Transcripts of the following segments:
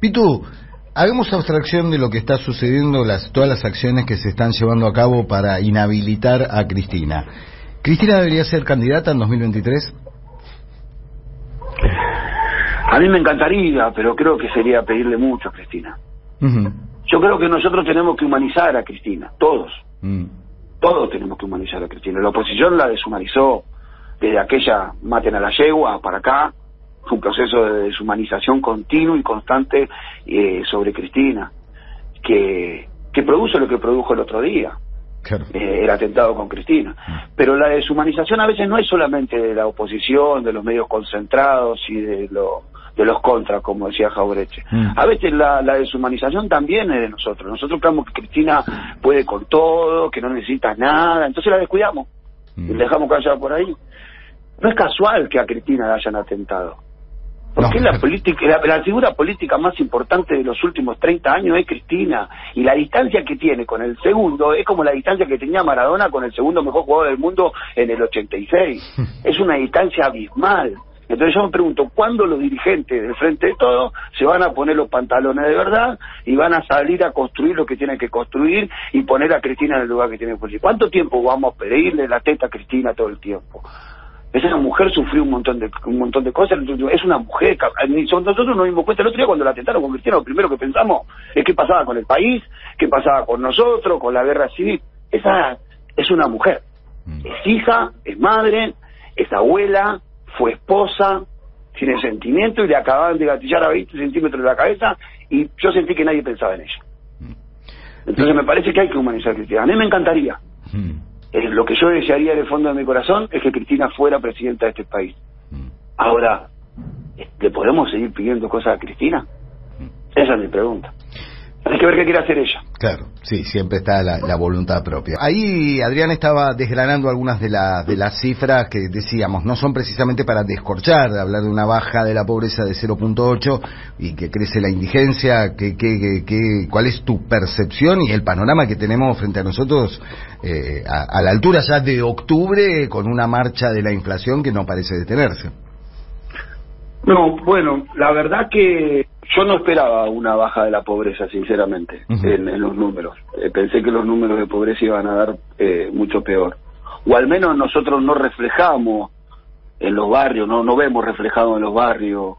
Pitu, hagamos abstracción de lo que está sucediendo, todas las acciones que se están llevando a cabo para inhabilitar a Cristina. ¿Cristina debería ser candidata en 2023? A mí me encantaría, pero creo que sería pedirle mucho a Cristina. Yo creo que nosotros tenemos que humanizar a Cristina, todos. Todos tenemos que humanizar a Cristina. La oposición la deshumanizó desde aquella maten a la yegua para acá. Fue un proceso de deshumanización continuo y constante sobre Cristina, que produjo lo que produjo el otro día. Claro. El atentado con Cristina. Pero la deshumanización a veces no es solamente de la oposición, de los medios concentrados y de los contras, como decía Jauretche. A veces la deshumanización también es de nosotros. Nosotros creemos que Cristina puede con todo, que no necesita nada, entonces la descuidamos y la dejamos callada por ahí. No es casual que a Cristina la hayan atentado, porque no. La figura política más importante de los últimos 30 años es Cristina, y la distancia que tiene con el segundo es como la distancia que tenía Maradona con el segundo mejor jugador del mundo en el 86. Es una distancia abismal. Entonces yo me pregunto, ¿cuándo los dirigentes del Frente de Todos se van a poner los pantalones de verdad y van a salir a construir lo que tienen que construir y poner a Cristina en el lugar que tiene que poner? ¿Cuánto tiempo vamos a pedirle la teta a Cristina todo el tiempo? Esa mujer sufrió un montón de cosas, es una mujer, nosotros nos dimos cuenta el otro día cuando la atentaron con Cristina, lo primero que pensamos es qué pasaba con el país, qué pasaba con nosotros, con la guerra civil. Esa es una mujer, es hija, es madre, es abuela, fue esposa, tiene sentimiento, y le acababan de gatillar a 20 centímetros de la cabeza, y yo sentí que nadie pensaba en ella. Entonces me parece que hay que humanizar a Cristina. A mí me encantaría. Lo que yo desearía en el fondo de mi corazón es que Cristina fuera presidenta de este país. Ahora, ¿le podemos seguir pidiendo cosas a Cristina? Esa es mi pregunta. Hay que ver qué quiere hacer ella. Claro, sí, siempre está la voluntad propia. Ahí Adrián estaba desgranando algunas de las cifras que decíamos, no son precisamente para descorchar, hablar de una baja de la pobreza de 0.8 y que crece la indigencia. ¿Cuál es tu percepción y el panorama que tenemos frente a nosotros a la altura ya de octubre, con una marcha de la inflación que no parece detenerse? No, bueno, la verdad que yo no esperaba una baja de la pobreza, sinceramente, en los números. Pensé que los números de pobreza iban a dar mucho peor. O al menos nosotros no reflejamos en los barrios, no vemos reflejado en los barrios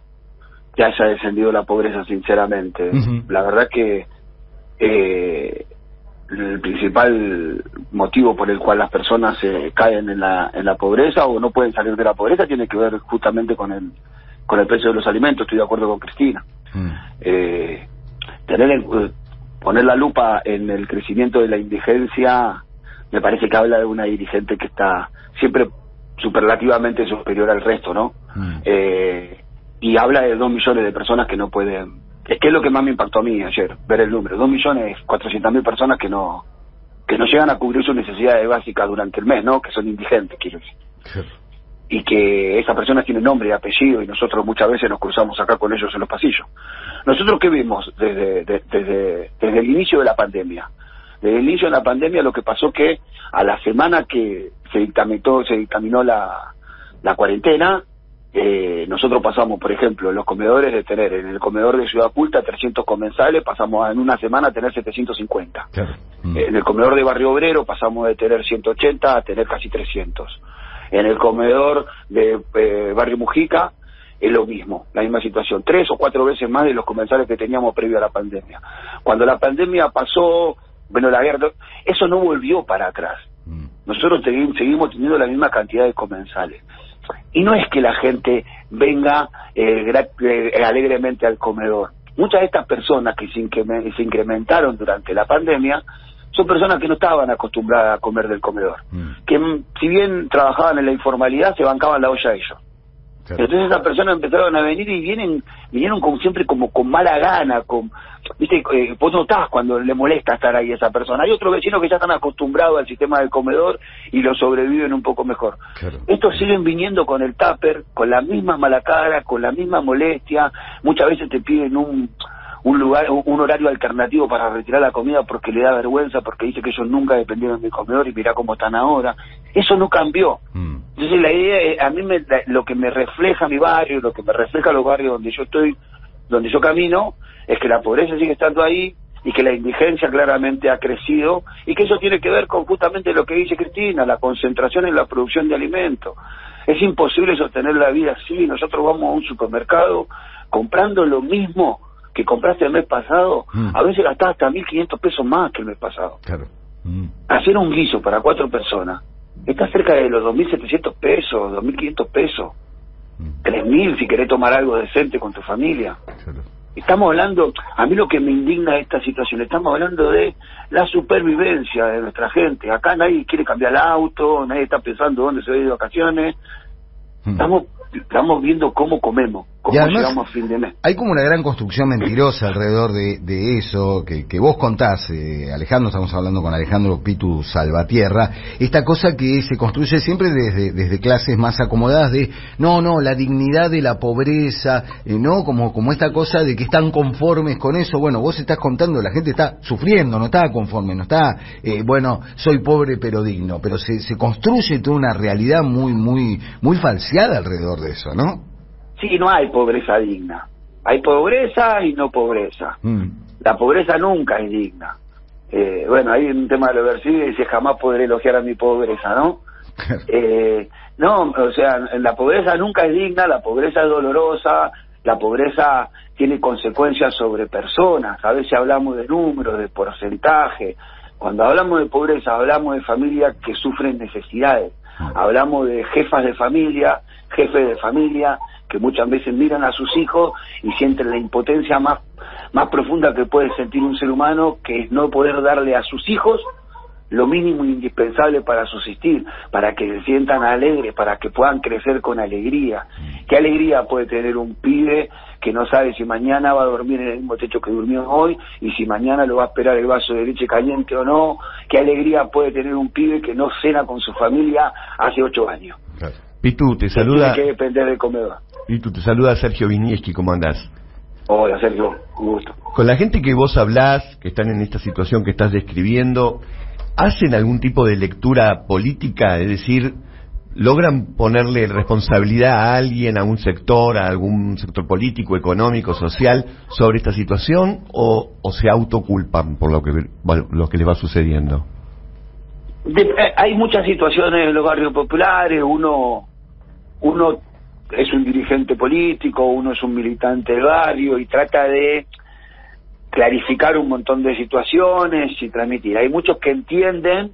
que haya descendido la pobreza, sinceramente. La verdad que el principal motivo por el cual las personas caen en la pobreza o no pueden salir de la pobreza tiene que ver justamente con el precio de los alimentos. Estoy de acuerdo con Cristina. Poner la lupa en el crecimiento de la indigencia me parece que habla de una dirigente que está siempre superlativamente superior al resto, ¿no? Y habla de 2 millones de personas que no pueden. Es que es lo que más me impactó a mí ayer, ver el número, 2.400.000 personas que no llegan a cubrir sus necesidades básicas durante el mes, ¿no? Que son indigentes, quiero decir. Y que esas personas tienen nombre y apellido, y nosotros muchas veces nos cruzamos acá con ellos en los pasillos. Nosotros, ¿qué vimos desde el inicio de la pandemia? Desde el inicio de la pandemia lo que pasó que a la semana que se dictaminó la cuarentena, nosotros pasamos, por ejemplo, en los comedores de tener, en el comedor de Ciudad Culta 300 comensales, pasamos en una semana a tener 750. Claro. En el comedor de Barrio Obrero pasamos de tener 180 a tener casi 300. En el comedor de Barrio Mujica es lo mismo, la misma situación, 3 o 4 veces más de los comensales que teníamos previo a la pandemia. Cuando la pandemia pasó, bueno, la guerra, eso no volvió para atrás. Nosotros seguimos teniendo la misma cantidad de comensales. Y no es que la gente venga alegremente al comedor. Muchas de estas personas que se incrementaron durante la pandemia son personas que no estaban acostumbradas a comer del comedor, que si bien trabajaban en la informalidad se bancaban la olla ellos. Claro. Entonces esas personas empezaron a venir y vinieron como siempre como con mala gana, viste, vos notás cuando le molesta estar ahí a esa persona. Hay otros vecinos que ya están acostumbrados al sistema del comedor y lo sobreviven un poco mejor. Claro. Estos siguen viniendo con el tupper, con la misma mala cara, con la misma molestia. Muchas veces te piden un horario alternativo para retirar la comida porque le da vergüenza, porque dice que ellos nunca dependieron del comedor y mirá cómo están ahora. Eso no cambió. Entonces la idea, lo que me refleja mi barrio, lo que me refleja los barrios donde yo estoy, donde yo camino, es que la pobreza sigue estando ahí y que la indigencia claramente ha crecido y que eso tiene que ver con justamente lo que dice Cristina, la concentración en la producción de alimentos. Es imposible sostener la vida así. Nosotros vamos a un supermercado comprando lo mismo que compraste el mes pasado, a veces gastás hasta 1.500 pesos más que el mes pasado. Claro. Hacer un guiso para 4 personas está cerca de los 2.700 pesos, 2.500 pesos, 3.000 si querés tomar algo decente con tu familia. Claro. Estamos hablando, a mí lo que me indigna de esta situación, estamos hablando de la supervivencia de nuestra gente. Acá nadie quiere cambiar el auto, nadie está pensando dónde se va a ir de vacaciones. Estamos viendo cómo comemos, cómo llegamos a fin de mes. Hay como una gran construcción mentirosa alrededor de eso que vos contás, Alejandro. Estamos hablando con Alejandro Pitu Salvatierra, esta cosa que se construye siempre desde clases más acomodadas de no, la dignidad de la pobreza, no como esta cosa de que están conformes con eso. Bueno, vos estás contando, la gente está sufriendo, no está conforme, no está, soy pobre pero digno, pero se construye toda una realidad muy falseada alrededor de eso, ¿no? Sí, no hay pobreza digna. Hay pobreza y no pobreza. La pobreza nunca es digna. Hay un tema de la que dice jamás podré elogiar a mi pobreza, ¿no? La pobreza nunca es digna, la pobreza es dolorosa, la pobreza tiene consecuencias sobre personas. A veces hablamos de números, de porcentaje. Cuando hablamos de pobreza, hablamos de familias que sufren necesidades. Hablamos de jefas de familia, jefes de familia, que muchas veces miran a sus hijos y sienten la impotencia más profunda que puede sentir un ser humano, que es no poder darle a sus hijos lo mínimo indispensable para subsistir, para que se sientan alegres, para que puedan crecer con alegría. ¿Qué alegría puede tener un pibe que no sabe si mañana va a dormir en el mismo techo que durmió hoy y si mañana lo va a esperar el vaso de leche caliente o no? ¿Qué alegría puede tener un pibe que no cena con su familia hace 8 años? Claro. Pitu, te saluda. Tiene que depender del comedor. Pitu, te saluda Sergio Vinieski, ¿cómo andás? Hola Sergio, un gusto. Con la gente que vos hablás, que están en esta situación que estás describiendo, ¿hacen algún tipo de lectura política? Es decir, ¿logran ponerle responsabilidad a alguien, a un sector, a algún sector político, económico, social, sobre esta situación, o se autoculpan por lo que les va sucediendo? Hay muchas situaciones en los barrios populares. Uno es un dirigente político, uno es un militante del barrio y trata de clarificar un montón de situaciones y transmitir. Hay muchos que entienden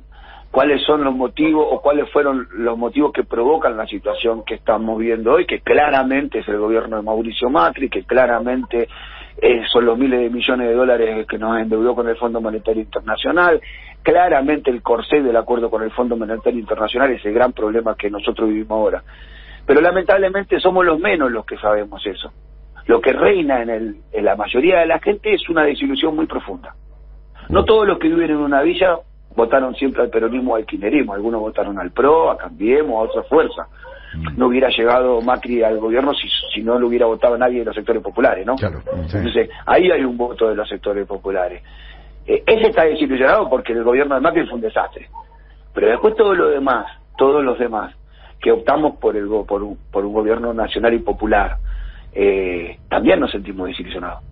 cuáles son los motivos o cuáles fueron los motivos que provocan la situación que estamos viendo hoy, que claramente es el gobierno de Mauricio Macri, que claramente son los miles de millones de dólares que nos endeudó con el Fondo Monetario Internacional, claramente el corsé del acuerdo con el Fondo Monetario Internacional es el gran problema que nosotros vivimos ahora. Pero lamentablemente somos los menos los que sabemos eso. Lo que reina en la mayoría de la gente es una desilusión muy profunda. No todos los que viven en una villa votaron siempre al peronismo o al kirchnerismo. Algunos votaron al PRO, a Cambiemos, a otra fuerza. No hubiera llegado Macri al gobierno si no lo hubiera votado nadie de los sectores populares, ¿no? Claro, sí. Entonces, ahí hay un voto de los sectores populares. Ese está desilusionado porque el gobierno de Macri fue un desastre. Pero después todos los demás, que optamos por un gobierno nacional y popular, también nos sentimos desilusionados.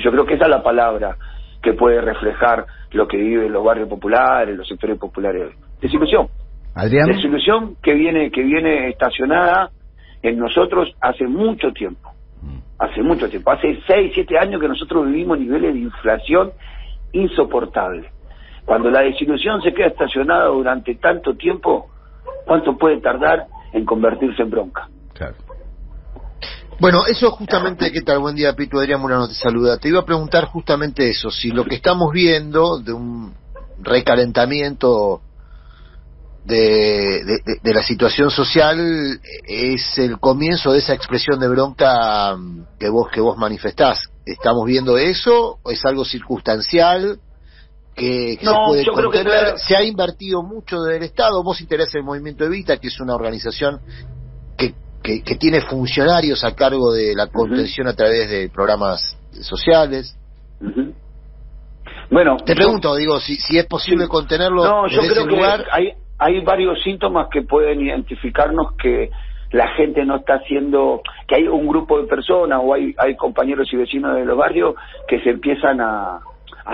Yo creo que esa es la palabra que puede reflejar lo que viven los barrios populares, los sectores populares. Desilusión. Adrián. Desilusión que viene estacionada en nosotros hace mucho tiempo. Hace 6, 7 años que nosotros vivimos niveles de inflación insoportables. Cuando la desilusión se queda estacionada durante tanto tiempo, ¿cuánto puede tardar en convertirse en bronca? Claro. Bueno, eso justamente, ¿qué tal? Buen día, Pitu. Adrián Murano te saluda. Te iba a preguntar justamente eso, si lo que estamos viendo de un recalentamiento de la situación social es el comienzo de esa expresión de bronca que vos manifestás. ¿Estamos viendo eso? ¿O es algo circunstancial que no, se puede yo contener? Creo que se ha invertido mucho del Estado. Vos interesa el Movimiento Evita, que es una organización que tiene funcionarios a cargo de la contención a través de programas sociales. Bueno, te pregunto, si es posible contenerlo. No, yo en creo ese lugar. Que hay varios síntomas que pueden identificarnos que la gente no está haciendo, que hay un grupo de personas o hay compañeros y vecinos de los barrios que se empiezan a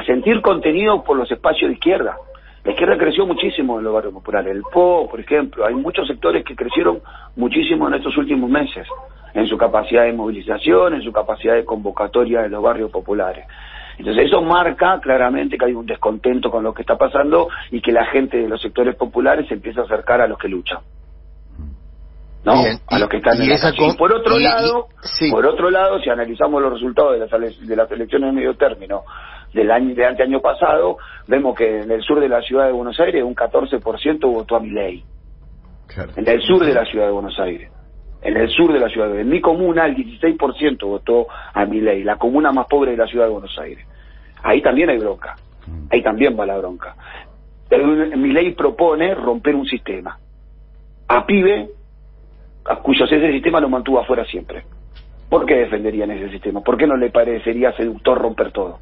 sentir contenidos por los espacios de izquierda. La izquierda creció muchísimo en los barrios populares. El PO, por ejemplo, hay muchos sectores que crecieron muchísimo en estos últimos meses, en su capacidad de movilización, en su capacidad de convocatoria de los barrios populares. Entonces eso marca claramente que hay un descontento con lo que está pasando y que la gente de los sectores populares se empieza a acercar a los que luchan, ¿no? Bien, a los que están en la calle. Y por otro lado, si analizamos los resultados de las elecciones de medio término del anteaño pasado, vemos que en el sur de la ciudad de Buenos Aires un 14% votó a Milei. Claro. En el sur de la ciudad de Buenos Aires. En mi comuna el 16% votó a Milei, la comuna más pobre de la ciudad de Buenos Aires. Ahí también hay bronca. Ahí también va la bronca. Milei propone romper un sistema. A Pibe, ese sistema lo mantuvo afuera siempre. ¿Por qué defenderían ese sistema? ¿Por qué no le parecería seductor romper todo?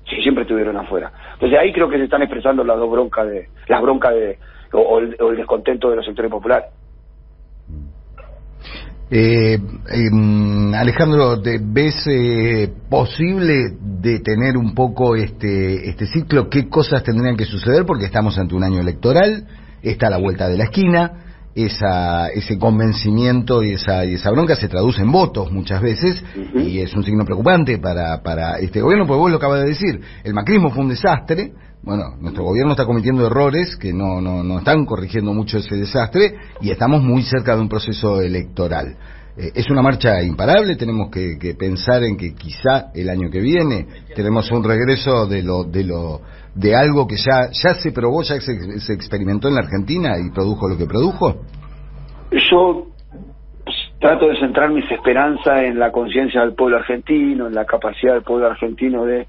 Si siempre estuvieron afuera. Entonces ahí creo que se están expresando las broncas o el descontento de los sectores populares. Alejandro, ¿ves posible detener un poco este ciclo? ¿Qué cosas tendrían que suceder? Porque estamos ante un año electoral, está a la vuelta de la esquina, ese convencimiento y esa bronca se traduce en votos muchas veces, y es un signo preocupante para este gobierno, porque vos lo acabas de decir, el macrismo fue un desastre. Bueno, nuestro gobierno está cometiendo errores que no están corrigiendo mucho ese desastre, y estamos muy cerca de un proceso electoral. Es una marcha imparable, tenemos que pensar en que quizá el año que viene tenemos un regreso de algo que ya se probó, ya se experimentó en la Argentina y produjo lo que produjo. Yo trato de centrar mis esperanzas en la conciencia del pueblo argentino, en la capacidad del pueblo argentino de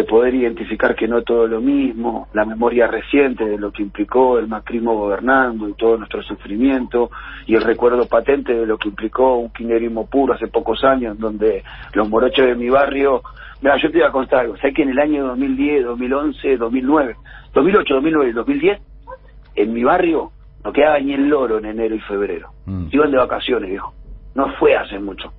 poder identificar que no todo es lo mismo, la memoria reciente de lo que implicó el macrismo gobernando y todo nuestro sufrimiento, y el recuerdo patente de lo que implicó un kirchnerismo puro hace pocos años, donde los morochos de mi barrio... Mira, yo te iba a contar algo, ¿sabes que en el año 2010, 2011, 2009, 2008, 2009 y 2010, en mi barrio no quedaba ni el loro en enero y febrero? Iban de vacaciones, viejo. No fue hace mucho.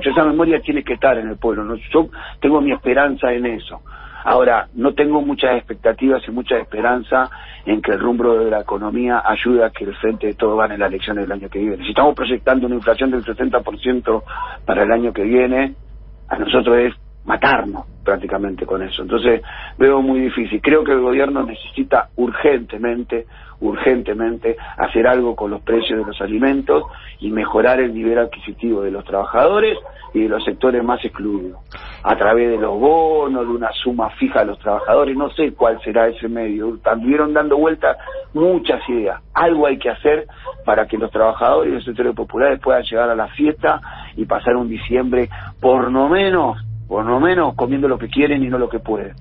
Esa memoria tiene que estar en el pueblo, ¿no? Yo tengo mi esperanza en eso. Ahora, no tengo muchas expectativas y mucha esperanza en que el rumbo de la economía ayude a que el Frente de Todos gane las elecciones del año que viene. Si estamos proyectando una inflación del 60% para el año que viene, a nosotros es matarnos prácticamente con eso. Entonces veo muy difícil. Creo que el gobierno necesita urgentemente hacer algo con los precios de los alimentos y mejorar el nivel adquisitivo de los trabajadores y de los sectores más excluidos, a través de los bonos, de una suma fija a los trabajadores. No sé cuál será ese medio. Estuvieron dando vueltas muchas ideas. Algo hay que hacer para que los trabajadores y los sectores populares puedan llegar a la fiesta y pasar un diciembre por lo menos comiendo lo que quieren y no lo que pueden.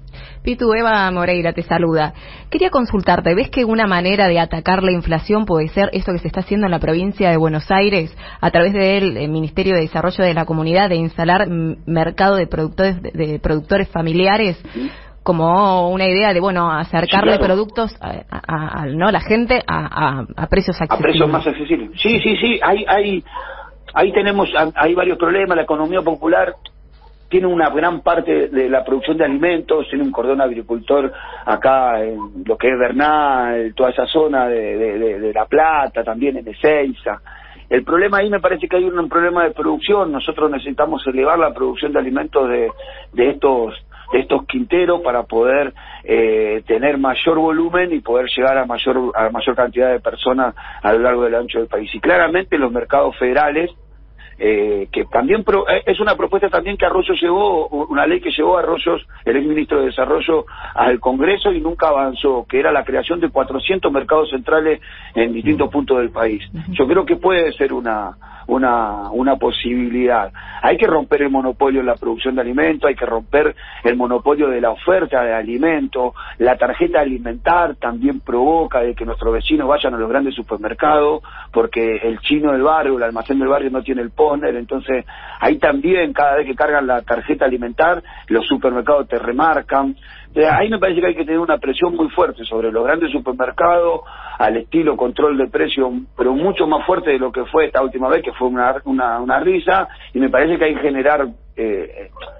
Pitu, Eva Moreira te saluda. Quería consultarte, ¿ves que una manera de atacar la inflación puede ser esto que se está haciendo en la provincia de Buenos Aires a través del Ministerio de Desarrollo de la Comunidad, de instalar mercado de productores familiares? ¿Sí? Como una idea de, acercarle productos a la gente a precios accesibles. A precios más accesibles. Sí. Hay varios problemas. La economía popular tiene una gran parte de la producción de alimentos, tiene un cordón agricultor acá en lo que es Bernal, toda esa zona de La Plata, también en Ezeiza. El problema ahí me parece que hay un problema de producción. Nosotros necesitamos elevar la producción de alimentos de estos quinteros para poder tener mayor volumen y poder llegar a mayor cantidad de personas a lo largo del ancho del país. Y claramente los mercados federales, que también es una propuesta también que Arroyo llevó, una ley que llevó a Arroyos, el exministro de Desarrollo, al Congreso y nunca avanzó, que era la creación de 400 mercados centrales en distintos puntos del país. Yo creo que puede ser una una posibilidad. Hay que romper el monopolio en la producción de alimentos, hay que romper el monopolio de la oferta de alimentos. La tarjeta alimentar también provoca de que nuestros vecinos vayan a los grandes supermercados, porque el chino del barrio, el almacén del barrio no tiene el póster. Entonces ahí también, cada vez que cargan la tarjeta alimentar, los supermercados te remarcan. Ahí me parece que hay que tener una presión muy fuerte sobre los grandes supermercados, al estilo control de precios, pero mucho más fuerte de lo que fue esta última vez, que fue una risa, y me parece que hay que generar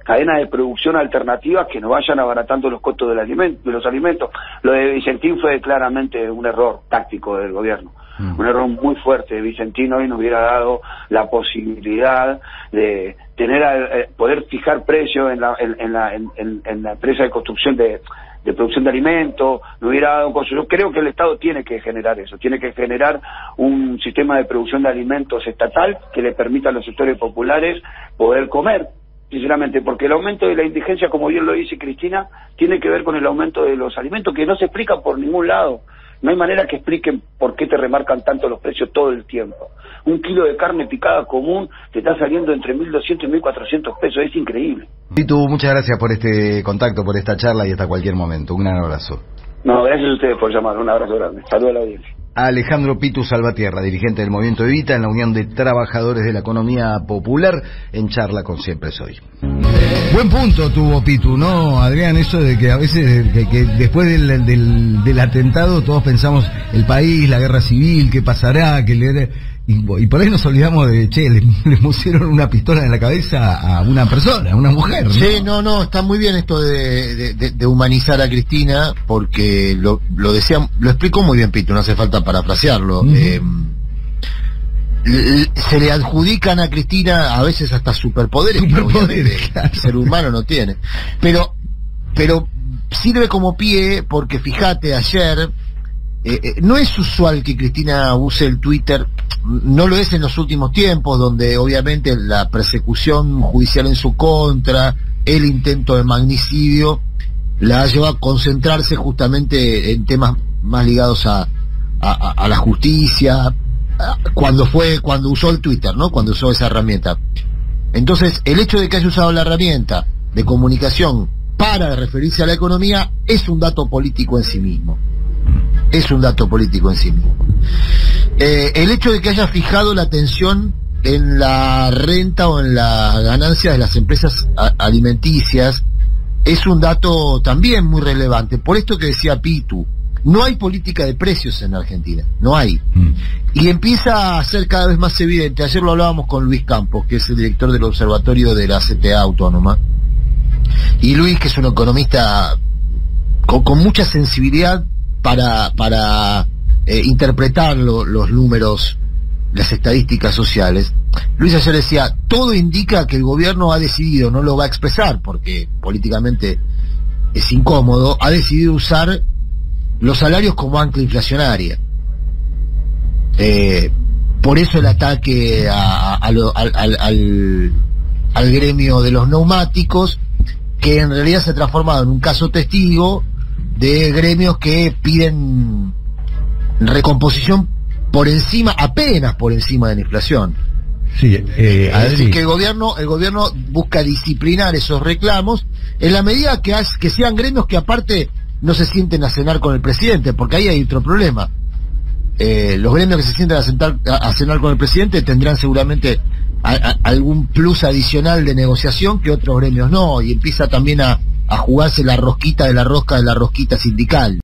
cadenas de producción alternativas que nos vayan abaratando los costos de los alimentos. Lo de Vicentín fue claramente un error táctico del gobierno. Un error muy fuerte. Vicentín hoy nos hubiera dado la posibilidad de tener poder fijar precios en la empresa de construcción de producción de alimentos, nos hubiera dado cosas. Yo creo que el Estado tiene que generar eso, tiene que generar un sistema de producción de alimentos estatal que le permita a los sectores populares poder comer, sinceramente, porque el aumento de la indigencia, como bien lo dice Cristina, tiene que ver con el aumento de los alimentos, que no se explica por ningún lado. No hay manera que expliquen por qué te remarcan tanto los precios todo el tiempo. Un kilo de carne picada común te está saliendo entre 1.200 y 1.400 pesos, es increíble. Pitu, muchas gracias por este contacto, por esta charla y hasta cualquier momento. Un gran abrazo. No, gracias a ustedes por llamar, un abrazo grande. Saludos a la audiencia. Alejandro Pitu Salvatierra, dirigente del Movimiento Evita en la Unión de Trabajadores de la Economía Popular, en charla con Siempre Soy. Buen punto tuvo Pitu, ¿no, Adrián? Eso de que a veces, que después del atentado todos pensamos el país, la guerra civil, qué pasará, y por ahí nos olvidamos de, le pusieron una pistola en la cabeza a una persona, a una mujer, ¿no? Sí, no, está muy bien esto de humanizar a Cristina, porque lo explicó muy bien Pitu, no hace falta parafrasearlo. Se le adjudican a Cristina a veces hasta superpoderes que claro, el ser humano no tiene, pero sirve como pie, porque fíjate, ayer no es usual que Cristina use el Twitter, no lo es en los últimos tiempos, donde obviamente la persecución judicial en su contra, el intento de magnicidio, la lleva a concentrarse justamente en temas más ligados a la justicia, cuando usó el Twitter, ¿no? Cuando usó esa herramienta. Entonces, el hecho de que haya usado la herramienta de comunicación para referirse a la economía es un dato político en sí mismo. Es un dato político en sí mismo. El hecho de que haya fijado la atención en la renta o en la ganancia de las empresas alimenticias es un dato también muy relevante. Por esto que decía Pitu, no hay política de precios en Argentina, no hay. Y empieza a ser cada vez más evidente. Ayer lo hablábamos con Luis Campos, que es el director del observatorio de la CTA Autónoma. Y Luis, que es un economista con mucha sensibilidad para interpretar los números, las estadísticas sociales. Luis ayer decía, todo indica que el gobierno ha decidido, no lo va a expresar porque políticamente es incómodo, ha decidido usar los salarios como ancla inflacionaria. Por eso el ataque al gremio de los neumáticos, que en realidad se ha transformado en un caso testigo de gremios que piden recomposición apenas por encima de la inflación. Sí, es decir, que el gobierno busca disciplinar esos reclamos en la medida que sean gremios que aparte no se sienten a cenar con el presidente, porque ahí hay otro problema. Los gremios que se sienten a cenar con el presidente tendrán seguramente algún plus adicional de negociación que otros gremios no, y empieza también a jugarse la rosquita de la rosca de la rosquita sindical.